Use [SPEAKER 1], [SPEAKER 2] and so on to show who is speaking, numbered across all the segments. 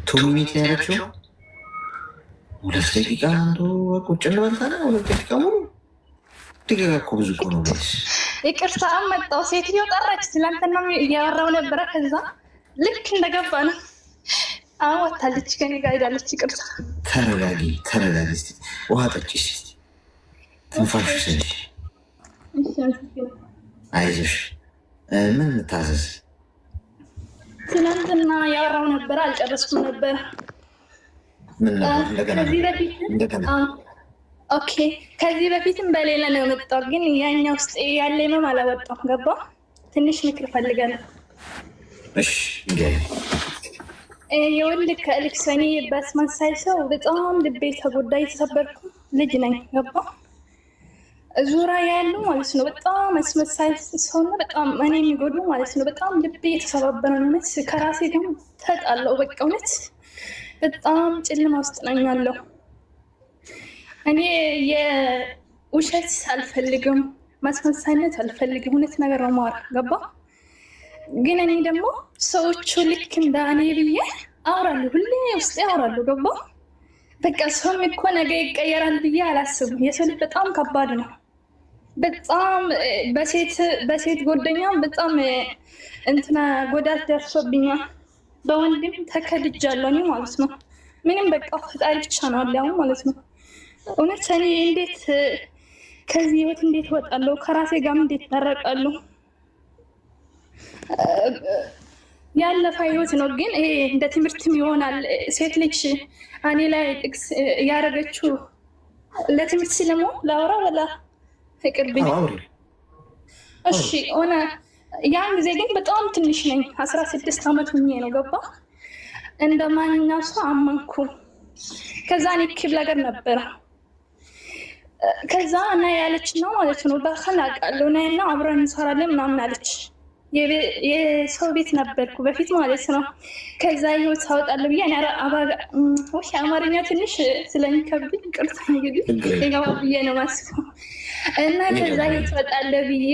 [SPEAKER 1] ቱሚት ያለችው 2 ደቂቃ አንዱ ቁጭ እንበልታለ 2 ደቂቃ ሙሉ ደቂቃ እኮ ብዙ እኮ ነው።
[SPEAKER 2] ይቅርታ መጣው ሴትዮ ጠራች። ትናንትና እያወራው ነበረ። ከዛ ልክ እንደገባ ነው አወጣለች ከኔ ጋር ሄዳለች። ይቅርታ።
[SPEAKER 1] ተረጋጊ እስኪ ውሃ ጠጪ እስኪ ትንፋሽ ውሰጂ። አይዞሽ። ምን ታዘዝ?
[SPEAKER 2] ትናንትና ያወራው ነበር አልጨረስኩም ነበር።
[SPEAKER 1] ምን ነበር? እንደገና
[SPEAKER 2] ኦኬ። ከዚህ በፊትም በሌላ ነው የመጣው፣ ግን ያኛ ውስጥ ያለ ነው አላወጣም። ገባ? ትንሽ ምክር ፈልጋለሁ።
[SPEAKER 1] እሺ እንግዲህ
[SPEAKER 2] የወልድ ከልክሰኒ በስመሳይ ሰው በጣም ልቤ ተጎዳ። የተሰበርኩ ልጅ ነኝ። ገባ? ዙሪያ ያሉ ማለት ነው በጣም አስመሳይ ሰውና በጣም እኔ የሚጎዱ ማለት ነው። በጣም ልቤ የተሰባበረ ነው። እውነት ከራሴ ጋር ተጣለው። በቃ እውነት በጣም ጨለማ ውስጥ ነኝ ያለው። እኔ የውሸት አልፈልግም፣ ማስመሳይነት አልፈልግም። እውነት ነገር ነው ማወራ። ገባ? ግን እኔ ደግሞ ሰዎቹ ልክ እንደ እኔ ብዬ አውራለሁ፣ ሁሌ ውስጥ አውራለሁ። ገባ? በቃ ሰውም እኮ ነገ ይቀየራል ብዬ አላስብም። የሰው ልጅ በጣም ከባድ ነው። በጣም በሴት ጓደኛም በጣም እንትና ጎዳት ደርሶብኛል። በወንድም ተከድጃለሁ እኔ ማለት ነው። ምንም በቃ ፈጣሪ ብቻ ነው አለ አሁን ማለት ነው። እውነት እኔ እንዴት ከዚህ ህይወት እንዴት እወጣለሁ? ከራሴ ጋርም እንዴት ታረቃለሁ? ያለፈ ህይወት ነው፣ ግን ይሄ እንደ ትምህርትም ይሆናል። ሴት ልጅ እኔ ላይ ጥቅስ ያደረገችው ለትምህርት ስለሞ ላውራ ወላ ፍቅርብኝ። እሺ ሆነ። ያን ጊዜ ግን በጣም ትንሽ ነኝ፣ 16 ዓመት ሆኜ ነው። ገባ? እንደ ማንኛው ሰው አመንኩ። ከዛ እኔ ክፍለ ሀገር ነበረ። ከዛ እና ያለች ነው ማለት ነው በኸላቃለሁ እና አብረን እንሰራለን ምናምን አለች። የሰው ቤት ነበርኩ በፊት ማለት ነው። ከዛ ህይወት ታወጣለሁ ብዬ አማርኛ ትንሽ ስለሚከብድ ቅርታ እንግዲህ ገባ ብዬ ነው ማስበው። እና ከዛ ህይወት ታወጣለሁ ብዬ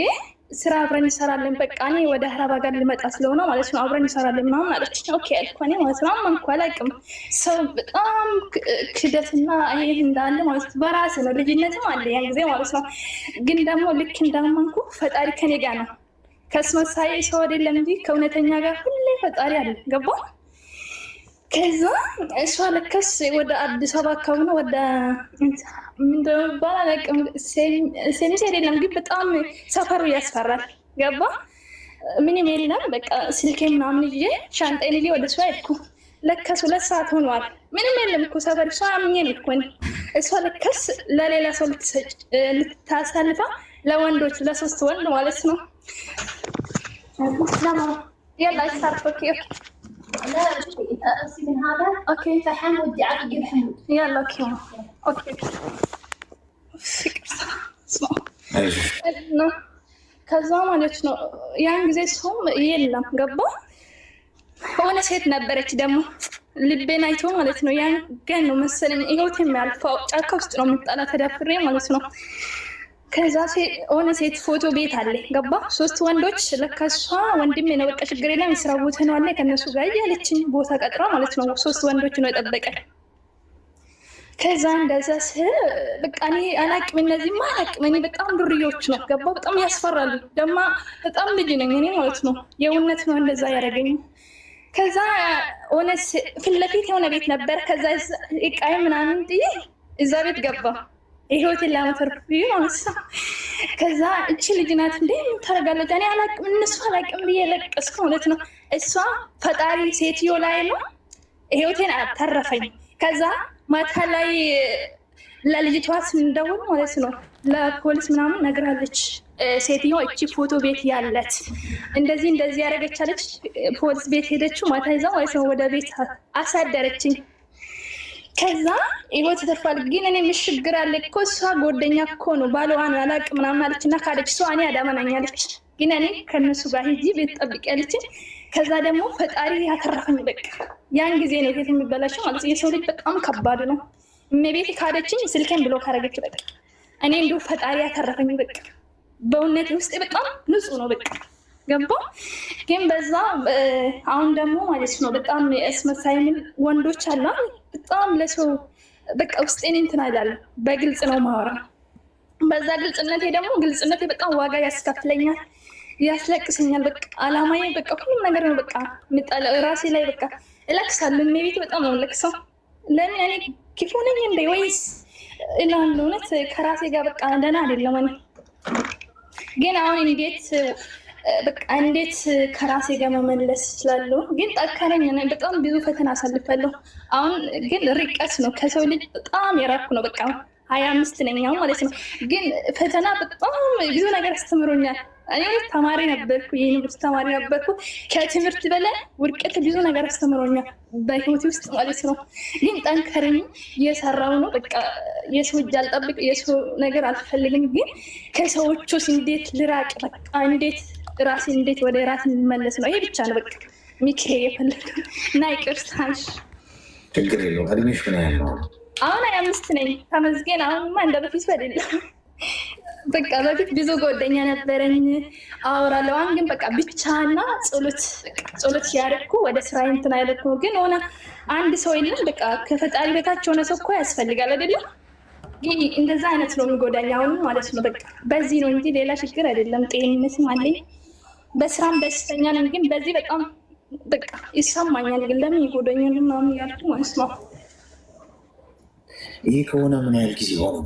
[SPEAKER 2] ስራ አብረን እንሰራለን፣ በቃ እኔ ወደ አረብ ሀገር ልመጣ ስለሆነ ማለት ነው አብረን እንሰራለን ምናምን አለች። ኦኬ አልኩ እኔ ማለት ነው። አመንኩ። አላውቅም ሰው በጣም ክደትና ይሄ እንዳለ ማለት ነው። በራስ ነው ልጅነትም አለ ያን ጊዜ ማለት ነው። ግን ደግሞ ልክ እንዳመንኩ ፈጣሪ ከኔ ጋር ነው። ከአስመሳይ ሰው አይደለም እንጂ ከእውነተኛ ጋር ሁሌ ፈጣሪ አለ። ገባ? ከዛ እሷ ለከስ ወደ አዲስ አበባ አካባቢ ነው ወደ ምንድነው የሚባል አላውቅም። ሴሚስ አይደለም ግን በጣም ሰፈሩ ያስፈራል። ገባ? ምንም የለም። በቃ ስልኬ ምናምን ይዤ ሻንጣዬን ይዤ ወደ እሷ ሄድኩ። ለከስ 2 ሰዓት ሆኗል። ምንም የለም እኮ ሰፈር። እሷ አምኜ እኮ እሷ ለከስ ለሌላ ሰው ልታሳልፋ ለወንዶች ለ3 ወንድ ማለት ነው። يلا صار اوكي
[SPEAKER 3] لا أسي من هذا
[SPEAKER 2] اوكي
[SPEAKER 3] فحم ودي عقد حمود
[SPEAKER 2] يلا اوكي ከዛ ማለት ነው ያን ጊዜ ሰውም የለም። ገባ? ሆነ ሴት ነበረች ደግሞ ልቤን አይቶ ማለት ነው። ያን ገን ነው መሰለኝ ህይወት የሚያልፈው ጫካ ውስጥ ነው የምጣላ ተዳፍሬ ማለት ነው። ከዛ ሆነ ሴት ፎቶ ቤት አለ። ገባ? 3 ወንዶች ለካሷ ወንድሜ ነው በቃ ችግር የለም የስራ ቦታ ነው አለ ከነሱ ጋር ያለችኝ ቦታ ቀጥራ ማለት ነው። 3 ወንዶች ነው የጠበቀኝ። ከዛ እንደዛ በቃ እኔ አላቅም፣ እነዚህ አላቅም። እኔ በጣም ዱርዮች ነው። ገባ? በጣም ያስፈራሉ። ደግሞ በጣም ልጅ ነኝ እኔ ማለት ነው። የእውነት ነው እንደዛ ያደረገኝ። ከዛ ሆነ ፊት ለፊት የሆነ ቤት ነበር። ከዛ እቃዬ ምናምን ጥዬ እዛ ቤት ገባ። ህይወቴን ለማተርፍ ማለት ነው። ከዛ እቺ ልጅ ናት እንዴ ታረጋለች? እኔ አላቅም፣ እነሱ አላቅም ብዬ ለቀስኩ ማለት ነው። እሷ ፈጣሪ ሴትዮ ላይ ነው ህይወቴን አተረፈኝ። ከዛ ማታ ላይ ለልጅቷ ስንደውል ማለት ነው ለፖሊስ ምናምን ነግራለች። ሴትዮ እቺ ፎቶ ቤት ያለት እንደዚህ ያደረገች አለች። ፖሊስ ቤት ሄደችው ማታ ይዛ ማለት ነው። ወደ ቤት አሳደረችኝ። ከዛ ህይወት ተርፋል። ግን እኔ ምሽግር አለ እኮ እሷ ጓደኛ እኮ ነው ባለዋን አላቅም ምናምን አለች እና ካለች እሷ እኔ አዳመናኛለች። ግን እኔ ከነሱ ጋር ሂጂ ቤት ጠብቅ ያለች። ከዛ ደግሞ ፈጣሪ ያተረፈኝ። በቃ ያን ጊዜ ነው ቤት የሚበላሽው ማለት የሰው ልጅ በጣም ከባድ ነው። እመቤቴ ካደችኝ ስልኬን ብሎ ካረገች በቃ እኔ እንዲሁ ፈጣሪ ያተረፈኝ። በቃ በእውነት ውስጥ በጣም ንጹህ ነው። በቃ ገባ ግን በዛ አሁን ደግሞ ማለት ነው በጣም አስመሳይ ወንዶች አሉ። በጣም ለሰው በቃ ውስጤን እንትን አይደለም በግልጽ ነው ማወራ። በዛ ግልጽነቴ ደግሞ ግልጽነቴ በጣም ዋጋ ያስከፍለኛል፣ ያስለቅሰኛል። በቃ አላማዬ በቃ ሁሉም ነገር ነው በቃ ራሴ ላይ በቃ እለቅሳለሁ። ቤት በጣም ነው ለቅሰው። ለምን እኔ ክፉ ነኝ እንዴ ወይስ እላለሁ። እውነት ከራሴ ጋር በቃ ደህና አይደለም። ግን አሁን እንዴት ከራሴ ጋር መመለስ እችላለሁ? ግን ጠንካረኛ ነኝ። በጣም ብዙ ፈተና አሳልፋለሁ። አሁን ግን ርቀት ነው ከሰው ልጅ በጣም የራኩ ነው። በቃ 25 ነኝ አሁን ማለት ነው። ግን ፈተና በጣም ብዙ ነገር አስተምሮኛል። እኔ ተማሪ ነበርኩ፣ የዩኒቨርሲቲ ተማሪ ነበርኩ። ከትምህርት በላይ ውድቀት ብዙ ነገር አስተምሮኛል በህይወት ውስጥ ማለት ነው። ግን ጠንከረኝ እየሰራው ነው። በቃ የሰው እጅ አልጠብቅ፣ የሰው ነገር አልፈልግም። ግን ከሰዎቹ እንዴት ልራቅ፣ በቃ እንዴት ራሴ እንዴት ወደ ራሴ ልመለስ ነው። ይሄ ብቻ ነው በቃ ሚኬ የፈለገው እና ይቅርታሽ።
[SPEAKER 1] ችግር የለውም። እድሜሽ ምን ያህል ነው?
[SPEAKER 2] አሁን 25 ነኝ። ተመስገን። አሁንማ እንደ በፊት አይደለም። በቃ በፊት ብዙ ጓደኛ ነበረኝ አወራለሁ። አሁን ግን በቃ ብቻና ጸሎት ያደረኩ ወደ ስራ እንትን አይለኩ። ግን ሆነ አንድ ሰው የለም በቃ ከፈጣሪ በታች ሆነ ሰው እኮ ያስፈልጋል አይደለም? ግን እንደዛ አይነት ነው የሚጎዳኝ አሁን ማለት ነው። በቃ በዚህ ነው እንጂ ሌላ ችግር አይደለም። ጤንነትም አለኝ፣ በስራም ደስተኛ ነኝ። ግን በዚህ በጣም በቃ ይሰማኛል። ግን ለምን ይጎዳኛል ምናምን እያልኩ ማለት ነው።
[SPEAKER 1] ይሄ ከሆነ ምን ያህል ጊዜ ሆነ?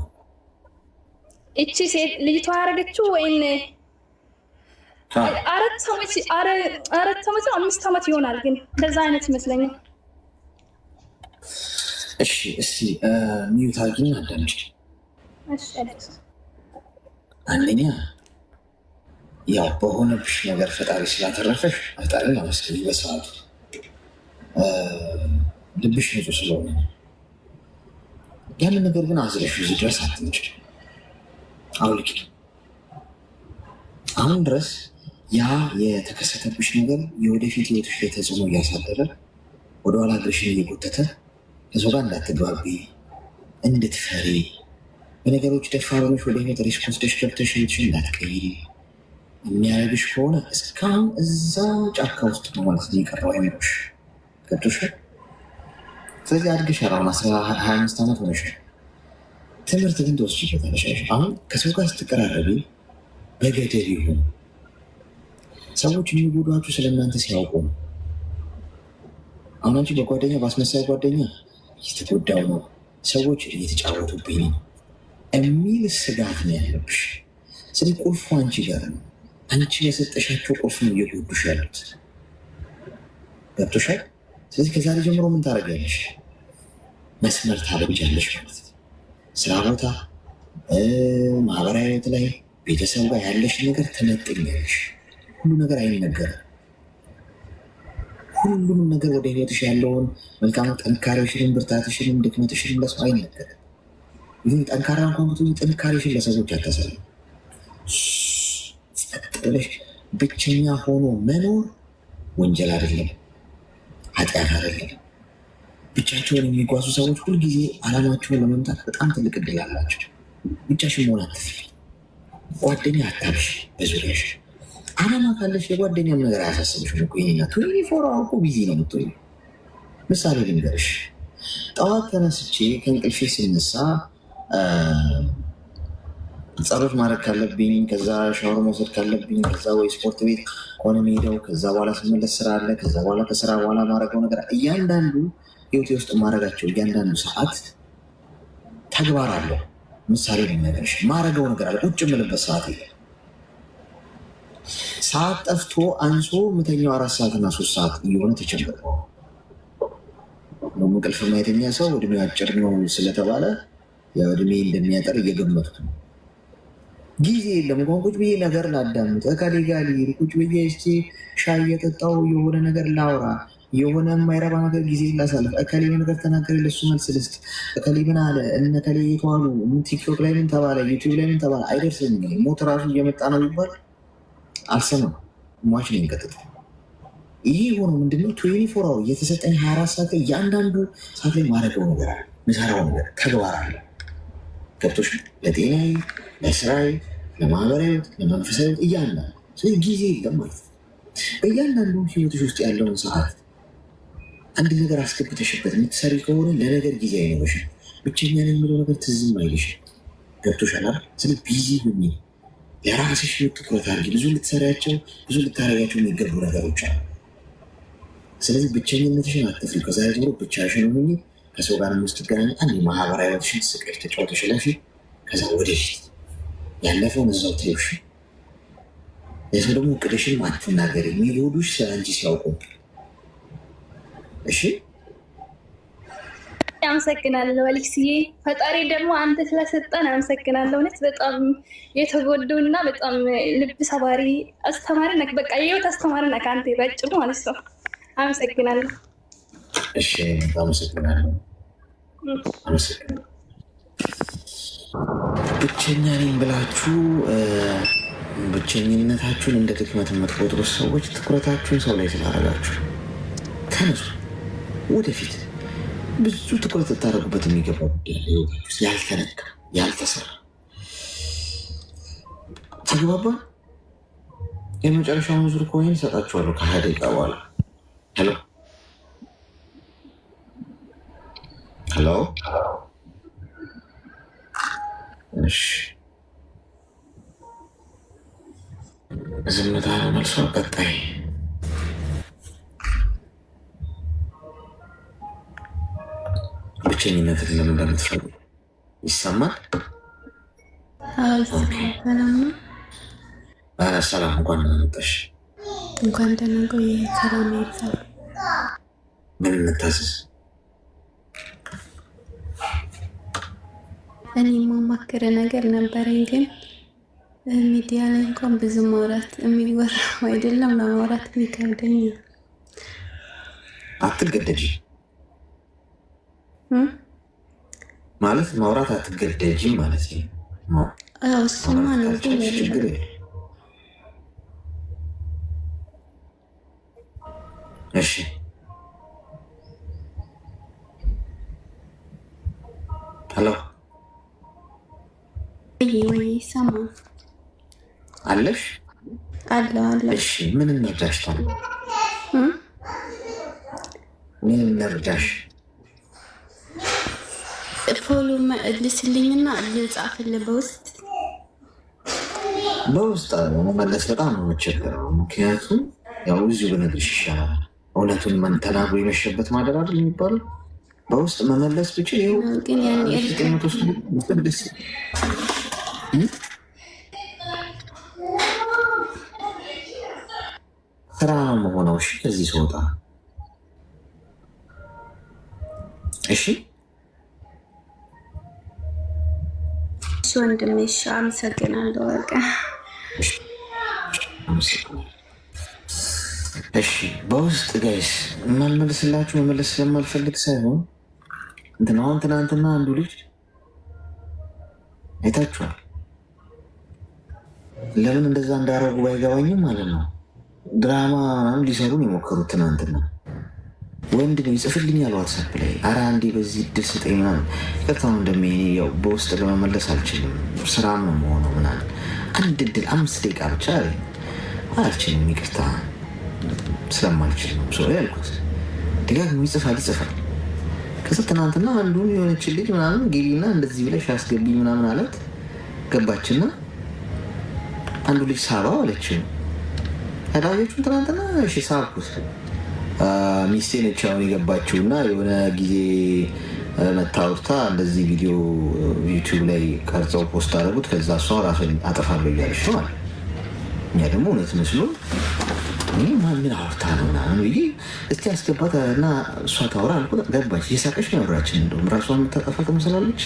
[SPEAKER 2] እቺ ሴት ልጅቷ ያደረገችው ወይን 4 ዓመት 5 ዓመት ይሆናል። ግን እንደዛ አይነት ይመስለኛል።
[SPEAKER 1] እሺ እስቲ ሚዩት አድርጊና አዳምጪ። አንደኛ ያው በሆነብሽ ነገር ፈጣሪ ስላተረፈሽ ፈጣሪ አመስግኝ። በሰዓቱ ልብሽ ንጹህ ስለሆነ ያንን ነገር ግን አዝለሽ እዚህ ድረስ አትምጪ፣ አውልቂ። አሁን ድረስ ያ የተከሰተብሽ ነገር የወደፊት ህይወትሽ ላይ ተጽዕኖ እያሳደረ ወደኋላ እግርሽን እየጎተተ ከሰው ጋር እንዳትግባቢ፣ እንድትፈሪ፣ በነገሮች ደፋር ሆነሽ ወደ ህይወት ሪስክ ወስደሽ ገብተሽ ህይወትሽን እንዳትቀይሪ የሚያደርግሽ ከሆነ እስካሁን እዛው ጫካ ውስጥ ነው ማለት ነው የቀረው አይምሮሽ። ገብቶሻል? ስለዚህ አድገሻል። አሁን 25 ዓመት ሆነሻል። ትምህርት ግን ትወስጂበታለሽ። አሁን ከሰው ጋር ስትቀራረቢ በገደብ ይሁን። ሰዎች የሚጎዷችሁ ስለእናንተ ሲያውቁ ነው። አሁን አንቺ በጓደኛ በአስመሳይ ጓደኛ እየተጎዳው ነው፣ ሰዎች እየተጫወቱብኝ ነው የሚል ስጋት ነው ያለብሽ። ስለዚህ ቁልፉ አንቺ ጋር ነው። አንቺ የሰጠሻቸው ቁልፍ ነው እየጎዱሽ ያሉት። ገብቶሻል? ስለዚህ ከዛሬ ጀምሮ ምን ታደርጊያለሽ? መስመር ታበጃለሽ ማለት ነው። ስራ ቦታ፣ ማህበራዊ ህይወት ላይ፣ ቤተሰብ ጋር ያለሽ ነገር ትነጥኛለሽ። ሁሉ ነገር አይነገርም። ሁሉንም ነገር ወደ ህይወትሽ ያለውን መልካም ጥንካሬሽንም፣ ብርታትሽንም፣ ድክመትሽንም ለሰው አይነገርም። ይህን ጠንካራ እንኳን ብትሆኚ ጥንካሬሽን ለሰዎች አታሳዩ። ጸጥ ብለሽ ብቸኛ ሆኖ መኖር ወንጀል አይደለም፣ ኃጢአት አይደለም። ብቻቸውን የሚጓዙ ሰዎች ሁልጊዜ ዓላማቸውን ለመምታት በጣም ትልቅ እድል አላቸው። ብቻሽን መሆን አትፍሪ። ጓደኛ አታብሽ በዙሪያሽ። ዓላማ ካለሽ የጓደኛም ነገር አያሳስብሽም እኮ። ይሄኛ 24 አወር እኮ ቢዚ ነው የምትሆኚው። ምሳሌ ልንገርሽ። ጠዋት ተነስቼ ከእንቅልፌ ስነሳ ጸሎት ማድረግ ካለብኝ፣ ከዛ ሻወር መውሰድ ካለብኝ፣ ከዛ ወይ ስፖርት ቤት ከሆነ መሄደው፣ ከዛ በኋላ ስመለስ ስራ አለ፣ ከዛ በኋላ ከስራ በኋላ ማድረገው ነገር፣ እያንዳንዱ ህይወቴ ውስጥ ማድረጋቸው እያንዳንዱ ሰዓት ተግባር አለው። ምሳሌ ልንገርሽ። ማድረገው ነገር አለ። ቁጭ የምልበት ሰዓት የለም። ሰዓት ጠፍቶ አንሶ ምተኛው 4 ሰዓትና 3 ሰዓት እየሆነ ተቸገረ። እንቅልፍ ማየተኛ ሰው እድሜው አጭር ነው ስለተባለ እድሜ እንደሚያጠር እየገመቱት ነው። ጊዜ የለም እንኳን ቁጭ ብዬ ነገር ላዳምጥ፣ እከሌ ጋር ልሂድ፣ ቁጭ ብዬ እስኪ ሻይ እየጠጣሁ የሆነ ነገር ላውራ፣ የሆነ የማይረባ ነገር ጊዜ ላሳልፍ፣ እከሌ ነገር ተናገረ ለሱ መልስ ልስጥ፣ እከሌ ምን አለ፣ እነ እከሌ የተዋሉ፣ ቲክቶክ ላይ ምን ተባለ፣ ዩቲዩብ ላይ ምን ተባለ፣ አይደርስልኝ። ሞት ራሱ እየመጣ ነው ይባል አልሰማም። ሟች ነው የሚቀጥል። ይሄ ሆኖ ምንድነው 24 አወር እየተሰጠኝ 24 ሰዓት እያንዳንዱ ሰዓት ላይ ማድረገው ነገር አለ፣ ምሰራው ነገር ተግባር አለ። ገብቶሽ? ለጤናዬ፣ ለስራዬ፣ ለማህበራዊ፣ ለመንፈሳዊ እያንዳንዱ። ስለዚህ ጊዜ የለም ማለት ነው። በእያንዳንዱ ህይወትሽ ውስጥ ያለውን ሰዓት አንድ ነገር አስገብተሽበት የምትሰሪ ከሆነ ለነገር ጊዜ አይኖርሽም። ብቸኛ ነኝ የሚለው ነገር ትዝም አይልሽም። ገብቶሻል አይደል? ስለዚህ ቢዚ ሁኚ፣ የራስሽ ትኩረት አድርጊ። ብዙ ልትሰሪያቸው ብዙ ልታረጊያቸው የሚገቡ ነገሮች አሉ። ስለዚህ ብቸኝነትሽን አትፍሪ። ከዛሬ ጀምሮ ብቻሽን ሁኚ። ከሰው ጋር የምትገናኝ አንድ ማህበራዊ ህይወትሽን ስቀሽ ተጫወተሽ ለፊ። ከዛ ወደፊት ያለፈውን እዛው ተይሽ። የሰው ደግሞ እቅድሽን አትናገሪ። የሚወዱሽ ስለ አንቺ ሲያውቁ እሺ።
[SPEAKER 2] አመሰግናለሁ አሌክስዬ። ፈጣሪ ደግሞ አንተ ስለሰጠን አመሰግናለሁ። እውነት በጣም የተጎዱና በጣም ልብ ሰባሪ አስተማሪ ነህ። በቃ የህይወት አስተማሪ ነህ አንተ ባጭሩ ማለት ነው። አመሰግናለሁ።
[SPEAKER 1] እሺ አመሰግናለሁ። ብቸኛ ነኝ ብላችሁ ብቸኝነታችሁን እንደ ድክመት የምትቆጥሩት ሰዎች ትኩረታችሁን ሰው ላይ ስላደረጋችሁ ተነሱ። ወደፊት ብዙ ትኩረት ልታደርጉበት የሚገባ ጉዳይ ያለ ህይወታችሁ ውስጥ ያልተነካ ያልተሰራ ተግባባ። የመጨረሻውን ዙር ኮይን ይሰጣችኋለሁ ከ20 ደቂቃ በኋላ። ሄሎ ሄሎ። እሺ ዝምታ ነው መልሷ። ቀጣይ ብቸኝነትን ለምን እንደምትፈልጉ ይሰማል። ሰላም፣ እንኳን ደህና መጣሽ።
[SPEAKER 4] እንኳን ደህና ቆየህ። ሰላም ይብዛል።
[SPEAKER 1] ምን እንታዘዝ?
[SPEAKER 4] እኔ የማማክር ነገር ነበረኝ፣ ግን ሚዲያ ላይ እንኳን ብዙ ማውራት የሚወራው አይደለም፣ ለማውራት የሚከብደኝ።
[SPEAKER 1] አትገደጂ ማለት ማውራት አትገደጂ ማለት ነው።
[SPEAKER 4] እሱማ ነው ግን
[SPEAKER 1] ችግር እሺ። ሄሎ
[SPEAKER 4] ወይ ሰማ
[SPEAKER 1] አለሽ?
[SPEAKER 4] አለ።
[SPEAKER 1] እሺ ምን እንርዳሽ? ምን እንርዳሽ?
[SPEAKER 4] ፎሎ መልስልኝና ልጻፍልህ
[SPEAKER 1] በውስጥ መመለስ በጣም ነው የምቸገረው። ምክንያቱም ያው እዚሁ ብነግርሽ ይሻላል። እውነቱን ተናግሮ የመሸበት ማደር አይደል የሚባለው። በውስጥ መመለስ ብችል ይኸው ስራ ነው መሆነው። እሺ ከዚህ ስወጣ እሺ
[SPEAKER 4] ወንድሜ። እሺ አመሰግናለሁ። በቃ
[SPEAKER 1] እሺ በውስጥ ጋይስ የማልመልስላችሁ መመለስ ስለማልፈልግ ሳይሆን እንትናውን ትናንትና አንዱ ልጅ አይታችኋል። ለምን እንደዛ እንዳረጉ ባይገባኝም ማለት ነው ድራማ ምናምን ሊሰሩን የሞከሩት ትናንትና። ወንድ ነው ይጽፍልኛል ዋትሳፕ ላይ አረ አንዴ በዚህ እድል ስጠኝ ምናምን። ይቅርታው እንደሚሄ ያው በውስጥ ለመመለስ አልችልም፣ ስራም ነው መሆነው ምናምን። አንድ እድል 5 ደቂቃ ብቻ አልችልም፣ ይቅርታ ስለማልችል ነው ሰው ያልኩት። ደጋግሞ ይጽፋል። ከዛ ትናንትና አንዱን የሆነችን ልጅ ምናምን ግቢና እንደዚህ ብለሽ አስገቢ ምናምን አላት። ገባችና አንዱ ልጅ ሳባው አለችው። ታዳጆቹን ትናንትና እሺ ሳብኩት። ሚስቴ ነች አሁን የገባችው እና የሆነ ጊዜ መታወርታ እንደዚህ ቪዲዮ ዩቲዩብ ላይ ቀርጸው ፖስት አደረጉት። ከዛ እሷ ራሷን አጠፋለሁ እያለች ነው አለ። እኛ ደግሞ እውነት መስሎ ምን አውርታ ነው ምናምን ብዬ እስቲ ያስገባት እና እሷ ታወራ አልኩት። ገባች። እየሳቀች ነው ያወራችን። እንደውም ራሷን የምታጠፋ ትመስላለች።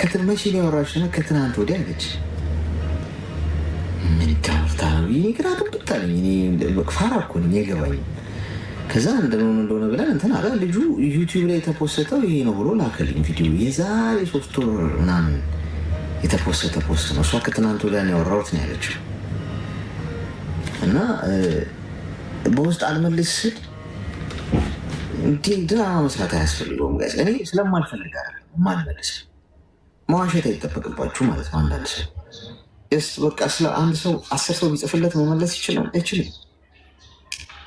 [SPEAKER 1] ከትመቼ ያወራች እና ከትናንት ወዲያ አለች። ምን ታወርታ ነው ብዬ ግራ ትብታለኝ። ፋራ እኮ ነኝ አይገባኝም። ከዛ እንደሆነ ብለን እንትን አለ ልጁ። ዩቲዩብ ላይ የተፖሰተው ይሄ ነው ብሎ ላከልኝ ቪዲዮ። የዛሬ 3 ወር ምናምን የተፖሰተ ፖስት ነው። እሷ ከትናንት ወዲያ ነው ያወራሁት ነው ያለችው። እና በውስጥ አልመልስ ስል እንዲህ ድራማ መስራት አያስፈልገውም ጋይስ። እኔ ስለማልፈልግ ማልመልስ መዋሸት አይጠበቅባችሁ ማለት ነው። አንዳንድ ሰው በቃ ስለ አንድ ሰው 10 ሰው ቢጽፍለት መመለስ ይችላል አይችልም?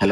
[SPEAKER 1] ሄሎ